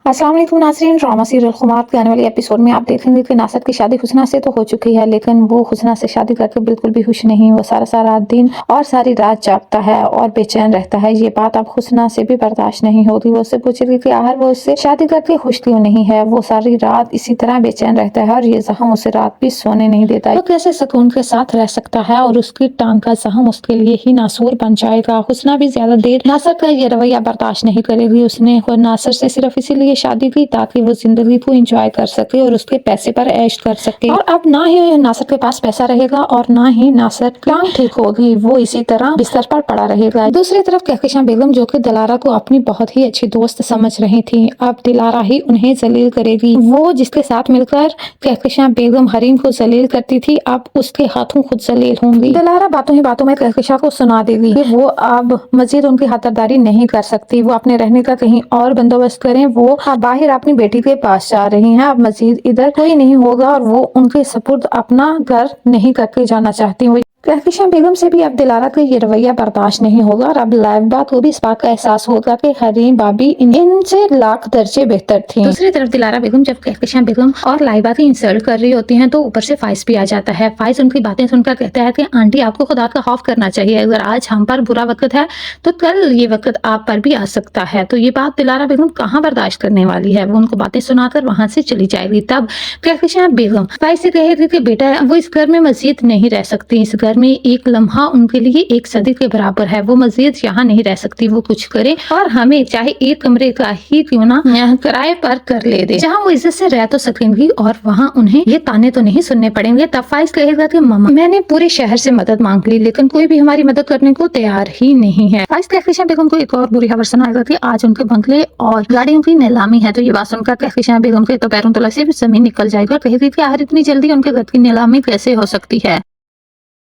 अस्सलाम वालेकुम नाज़रीन। ड्रामा सीरियल खुमार के आने वाले एपिसोड में आप देखेंगे कि नासर की शादी हुस्ना से तो हो चुकी है, लेकिन वो हुस्ना से शादी करके बिल्कुल भी खुश नहीं। वो सारा सारा दिन और सारी रात जागता है और बेचैन रहता है। ये बात अब हुस्ना से भी बर्दाश्त नहीं होती। वो उससे पूछेगी कि आखिर वो उससे शादी करके खुश क्यों नहीं है। वो सारी रात इसी तरह बेचैन रहता है और ये जख्म उसे रात भी सोने नहीं देता। वो कैसे सुकून के साथ रह सकता है और उसकी टांग का जख्म उसके लिए ही नासूर बन जाएगा। हुस्ना भी ज्यादा देर नासर का ये रवैया बर्दाश्त नहीं करेगी। उसने नासर से सिर्फ इसीलिए शादी की ताकि वो जिंदगी को एंजॉय कर सके और उसके पैसे पर ऐश कर सके। और अब ना ही नासर के पास पैसा रहेगा और ना ही नासर की टांग ठीक होगी। वो इसी तरह बिस्तर पर पड़ा रहेगा। दूसरी तरफ कहकशां बेगम, जो कि दिलारा को अपनी बहुत ही अच्छी दोस्त समझ रही थी, अब दिलारा ही उन्हें जलील करेगी। वो जिसके साथ मिलकर कहकशां बेगम हरीम को जलील करती थी, अब उसके हाथों खुद जलील होंगी। दिलारा बातों ही बातों में कहकशां को सुना देगी कि वो अब मजीद उनकी खातिरदारी नहीं कर सकती। वो अपने रहने का कहीं और बंदोबस्त करें। वो बाहर अपनी बेटी के पास जा रही हैं। अब मजीद इधर कोई नहीं होगा और वो उनके सपुर्द अपना घर नहीं करके जाना चाहती। कहकशां बेगम से भी अब दिलारा का ये रवैया बर्दाश्त नहीं होगा और अब लाइबा को भी इस बात का एहसास होगा कि हरीम भाभी इनसे लाख दर्जे बेहतर थी। दूसरी तरफ दिलारा बेगम जब कहकशां बेगम और लाइबा की इंसल्ट कर रही होती हैं तो ऊपर से फाइज भी आ जाता है। फाइज उनकी बातें सुनकर कहता है कि आंटी, आपको खुदा का खौफ करना चाहिए। अगर आज हम पर बुरा वक्त है तो कल ये वक्त आप पर भी आ सकता है। तो ये बात दिलारा बेगम कहाँ बर्दाश्त करने वाली है। वो उनको बातें सुनाकर वहां से चली जाएगी। तब कहकशां बेगम फाइज से कहेगी कि बेटा, वो इस घर में मजीद नहीं रह सकती। इस घर में एक लम्हा उनके लिए एक सदी के बराबर है। वो मजीद यहाँ नहीं रह सकती। वो कुछ करे और हमें चाहे एक कमरे का ही क्यों ना किराए पर कर ले दे, जहाँ वो इज्जत से रह तो सकेंगी और वहाँ उन्हें ये ताने तो नहीं सुनने पड़ेंगे। तब फाइज कहेगा कि मम्मा, मैंने पूरे शहर से मदद मांग ली लेकिन कोई भी हमारी मदद करने को तैयार ही नहीं है। फाइज कहकशां बेगम को एक और बुरी खबर सुनाएगा कि आज उनके बंगले और गाड़ियों की नीलामी है। तो ये बात सुनकर कहकशां बेगम के तो पैरों तले से भी जमीन निकल जाएगा। कहेगी कि आखिर इतनी जल्दी उनके घर की नीलामी कैसे हो सकती है।